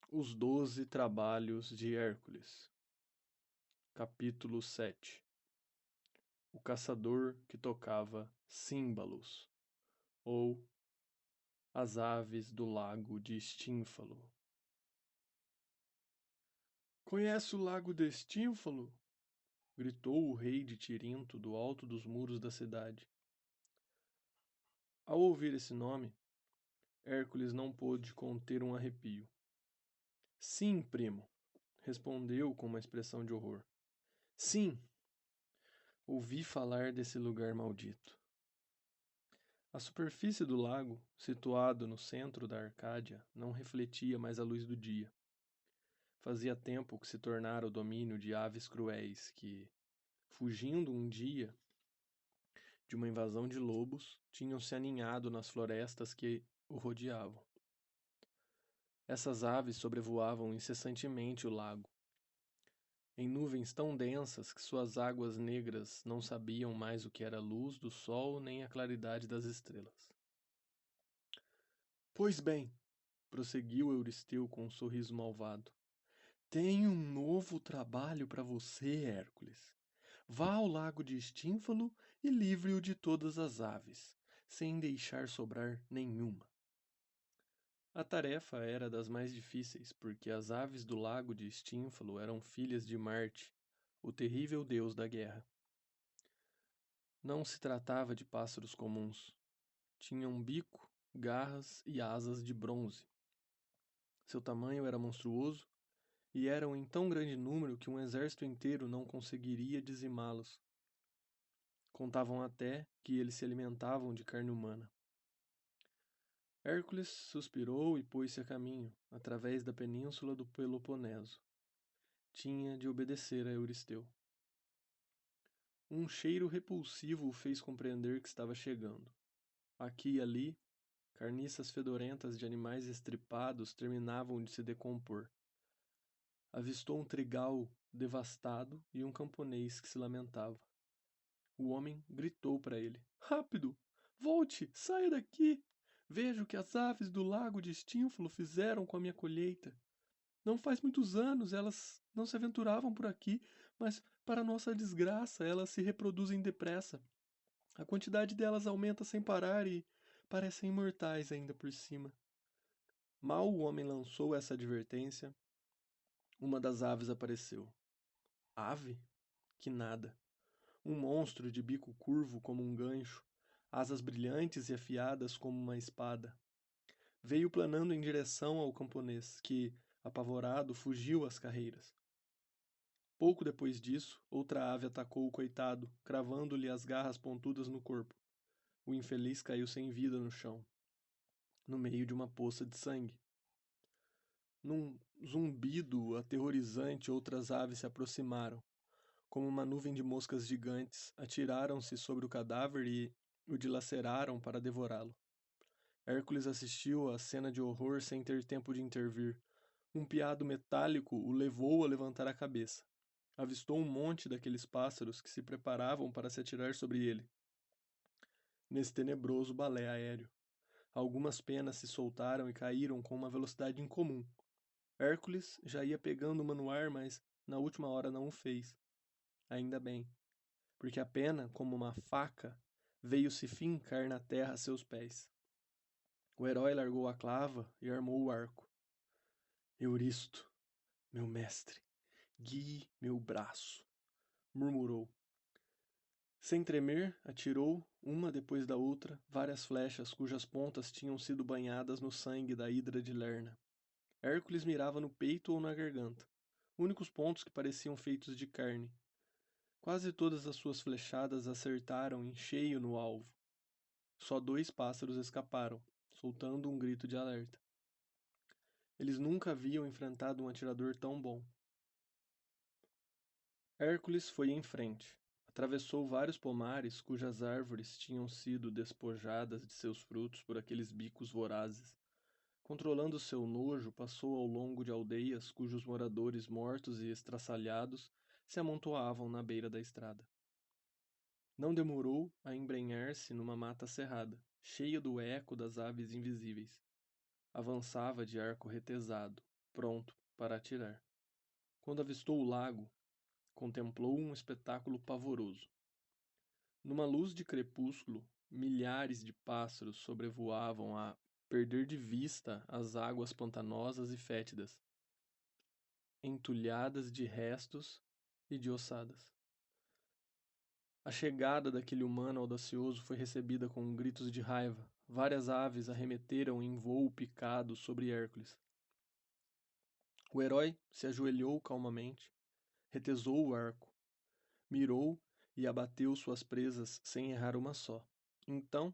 Os 12 Trabalhos de Hércules. Capítulo 7. O caçador que tocava címbalos, ou as aves do lago de Estínfalo. Conhece o lago de Estínfalo? Gritou o rei de Tirinto do alto dos muros da cidade. Ao ouvir esse nome, Hércules não pôde conter um arrepio. Sim, primo, respondeu com uma expressão de horror. Sim, ouvi falar desse lugar maldito. A superfície do lago, situado no centro da Arcádia, não refletia mais a luz do dia. Fazia tempo que se tornara o domínio de aves cruéis que, fugindo um dia de uma invasão de lobos, tinham se aninhado nas florestas que o rodeavam. Essas aves sobrevoavam incessantemente o lago, em nuvens tão densas que suas águas negras não sabiam mais o que era a luz do sol nem a claridade das estrelas. Pois bem, prosseguiu Euristeu com um sorriso malvado. Tenho um novo trabalho para você, Hércules. Vá ao lago de Estínfalo e livre-o de todas as aves, sem deixar sobrar nenhuma. A tarefa era das mais difíceis, porque as aves do lago de Estínfalo eram filhas de Marte, o terrível deus da guerra. Não se tratava de pássaros comuns. Tinham bico, garras e asas de bronze. Seu tamanho era monstruoso e eram em tão grande número que um exército inteiro não conseguiria dizimá-los. Contavam até que eles se alimentavam de carne humana. Hércules suspirou e pôs-se a caminho, através da península do Peloponeso. Tinha de obedecer a Euristeu. Um cheiro repulsivo o fez compreender que estava chegando. Aqui e ali, carniças fedorentas de animais estripados terminavam de se decompor. Avistou um trigal devastado e um camponês que se lamentava. O homem gritou para ele: Rápido! Volte! Saia daqui! Veja o que as aves do lago de Estínfalo fizeram com a minha colheita. Não faz muitos anos elas não se aventuravam por aqui, mas, para nossa desgraça, elas se reproduzem depressa. A quantidade delas aumenta sem parar e parecem imortais ainda por cima. Mal o homem lançou essa advertência, uma das aves apareceu. Ave? Que nada. Um monstro de bico curvo como um gancho, asas brilhantes e afiadas como uma espada. Veio planando em direção ao camponês, que, apavorado, fugiu às carreiras. Pouco depois disso, outra ave atacou o coitado, cravando-lhe as garras pontudas no corpo. O infeliz caiu sem vida no chão, no meio de uma poça de sangue. Num zumbido aterrorizante, outras aves se aproximaram. Como uma nuvem de moscas gigantes, atiraram-se sobre o cadáver e o dilaceraram para devorá-lo. Hércules assistiu à cena de horror sem ter tempo de intervir. Um piado metálico o levou a levantar a cabeça. Avistou um monte daqueles pássaros que se preparavam para se atirar sobre ele. Nesse tenebroso balé aéreo, algumas penas se soltaram e caíram com uma velocidade incomum. Hércules já ia pegando uma no ar, mas na última hora não o fez. Ainda bem, porque a pena, como uma faca, veio se fincar na terra a seus pés. O herói largou a clava e armou o arco. Euristo, meu mestre, guie meu braço, murmurou. Sem tremer, atirou, uma depois da outra, várias flechas cujas pontas tinham sido banhadas no sangue da hidra de Lerna. Hércules mirava no peito ou na garganta, únicos pontos que pareciam feitos de carne. Quase todas as suas flechadas acertaram em cheio no alvo. Só 2 pássaros escaparam, soltando um grito de alerta. Eles nunca haviam enfrentado um atirador tão bom. Hércules foi em frente. Atravessou vários pomares cujas árvores tinham sido despojadas de seus frutos por aqueles bicos vorazes. Controlando seu nojo, passou ao longo de aldeias cujos moradores mortos e estraçalhados se amontoavam na beira da estrada. Não demorou a embrenhar-se numa mata cerrada, cheia do eco das aves invisíveis. Avançava de arco retesado, pronto para atirar. Quando avistou o lago, contemplou um espetáculo pavoroso. Numa luz de crepúsculo, milhares de pássaros sobrevoavam a perder de vista as águas pantanosas e fétidas, entulhadas de restos e de ossadas. A chegada daquele humano audacioso foi recebida com gritos de raiva. Várias aves arremeteram em voo picado sobre Hércules. O herói se ajoelhou calmamente, retesou o arco, mirou e abateu suas presas sem errar uma só. Então,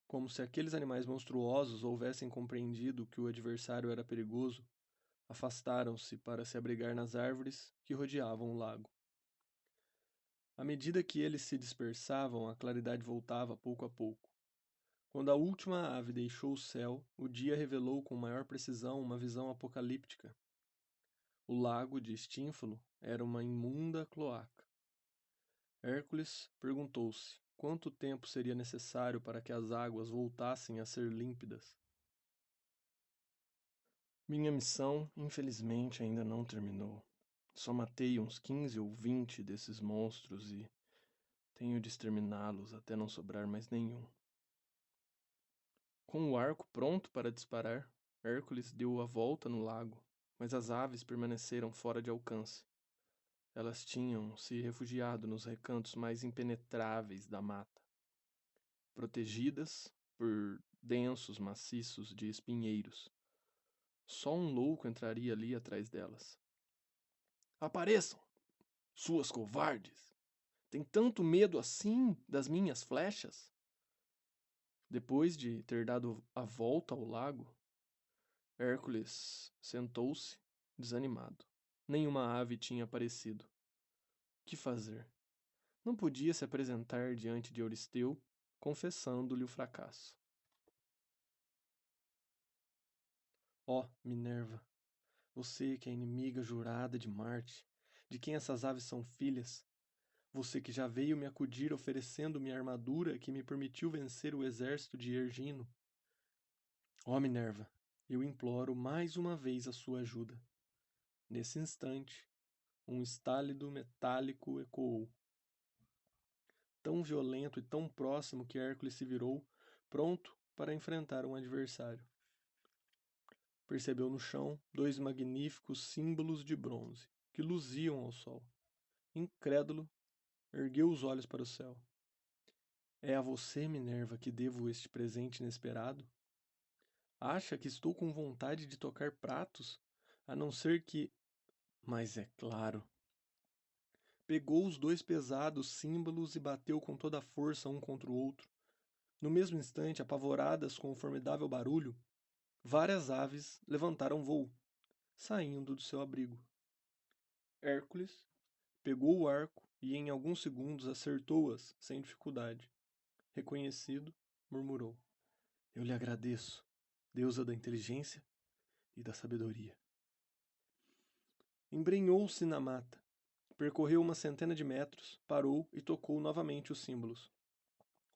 como se aqueles animais monstruosos houvessem compreendido que o adversário era perigoso, afastaram-se para se abrigar nas árvores que rodeavam o lago. À medida que eles se dispersavam, a claridade voltava pouco a pouco. Quando a última ave deixou o céu, o dia revelou com maior precisão uma visão apocalíptica. O lago de Stínfalo era uma imunda cloaca. Hércules perguntou-se quanto tempo seria necessário para que as águas voltassem a ser límpidas. Minha missão, infelizmente, ainda não terminou. Só matei uns 15 ou 20 desses monstros e tenho de exterminá-los até não sobrar mais nenhum. Com o arco pronto para disparar, Hércules deu a volta no lago, mas as aves permaneceram fora de alcance. Elas tinham se refugiado nos recantos mais impenetráveis da mata, protegidas por densos maciços de espinheiros. Só um louco entraria ali atrás delas. Apareçam, suas covardes! Tem tanto medo assim das minhas flechas? Depois de ter dado a volta ao lago, Hércules sentou-se, desanimado. Nenhuma ave tinha aparecido. Que fazer? Não podia se apresentar diante de Euristeu, confessando-lhe o fracasso. Ó, Minerva, você que é inimiga jurada de Marte, de quem essas aves são filhas, você que já veio me acudir oferecendo-me a armadura que me permitiu vencer o exército de Ergino. Ó, Minerva, eu imploro mais uma vez a sua ajuda. Nesse instante, um estálido metálico ecoou, tão violento e tão próximo que Hércules se virou, pronto para enfrentar um adversário. Percebeu no chão 2 magníficos símbolos de bronze, que luziam ao sol. Incrédulo, ergueu os olhos para o céu. É a você, Minerva, que devo este presente inesperado? Acha que estou com vontade de tocar pratos, a não ser que... Mas é claro. Pegou os 2 pesados símbolos e bateu com toda a força um contra o outro. No mesmo instante, apavoradas com o formidável barulho, várias aves levantaram voo, saindo do seu abrigo. Hércules pegou o arco e em alguns segundos acertou-as sem dificuldade. Reconhecido, murmurou: Eu lhe agradeço, deusa da inteligência e da sabedoria. Embrenhou-se na mata, percorreu uma centena de metros, parou e tocou novamente os símbolos.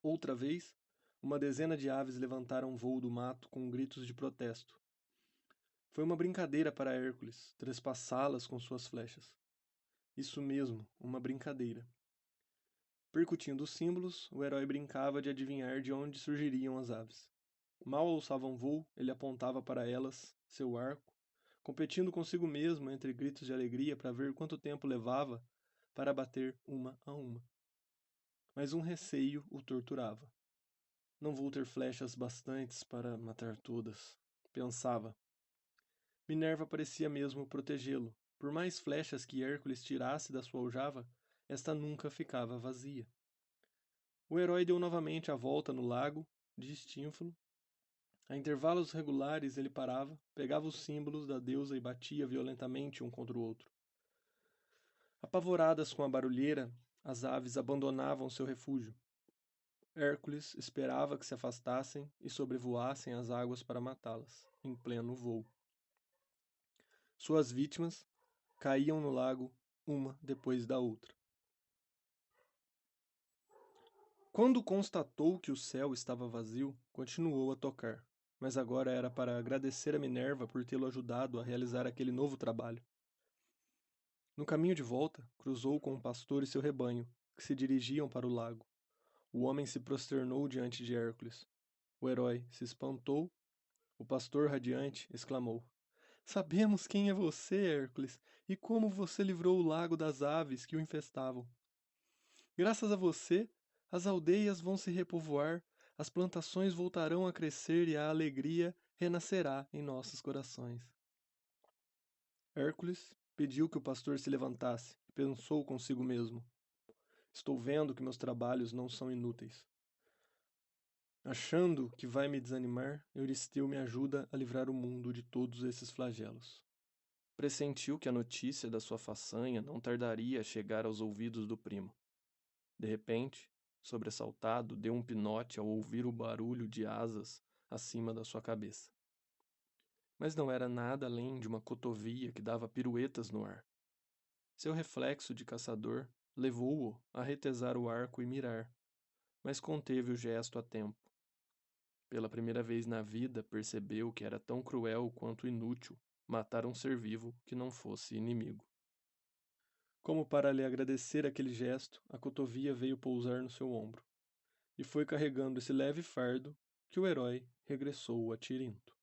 Outra vez, uma dezena de aves levantaram voo do mato com gritos de protesto. Foi uma brincadeira para Hércules trespassá-las com suas flechas. Isso mesmo, uma brincadeira. Percutindo os símbolos, o herói brincava de adivinhar de onde surgiriam as aves. Mal alçavam voo, ele apontava para elas seu arco, competindo consigo mesmo entre gritos de alegria para ver quanto tempo levava para abater uma a uma. Mas um receio o torturava. Não vou ter flechas bastantes para matar todas, pensava. Minerva parecia mesmo protegê-lo. Por mais flechas que Hércules tirasse da sua aljava, esta nunca ficava vazia. O herói deu novamente a volta no lago de Stínfalo. A intervalos regulares ele parava, pegava os símbolos da deusa e batia violentamente um contra o outro. Apavoradas com a barulheira, as aves abandonavam seu refúgio. Hércules esperava que se afastassem e sobrevoassem as águas para matá-las, em pleno voo. Suas vítimas caíam no lago uma depois da outra. Quando constatou que o céu estava vazio, continuou a tocar, mas agora era para agradecer a Minerva por tê-lo ajudado a realizar aquele novo trabalho. No caminho de volta, cruzou com um pastor e seu rebanho, que se dirigiam para o lago. O homem se prosternou diante de Hércules. O herói se espantou. O pastor radiante exclamou: Sabemos quem é você, Hércules, e como você livrou o lago das aves que o infestavam. Graças a você, as aldeias vão se repovoar, as plantações voltarão a crescer e a alegria renascerá em nossos corações. Hércules pediu que o pastor se levantasse e pensou consigo mesmo: Estou vendo que meus trabalhos não são inúteis. Achando que vai me desanimar, Euristeu me ajuda a livrar o mundo de todos esses flagelos. Pressentiu que a notícia da sua façanha não tardaria a chegar aos ouvidos do primo. De repente, sobressaltado, deu um pinote ao ouvir o barulho de asas acima da sua cabeça. Mas não era nada além de uma cotovia que dava piruetas no ar. Seu reflexo de caçador levou-o a retesar o arco e mirar, mas conteve o gesto a tempo. Pela primeira vez na vida percebeu que era tão cruel quanto inútil matar um ser vivo que não fosse inimigo. Como para lhe agradecer aquele gesto, a cotovia veio pousar no seu ombro, e foi carregando esse leve fardo que o herói regressou a Tirinto.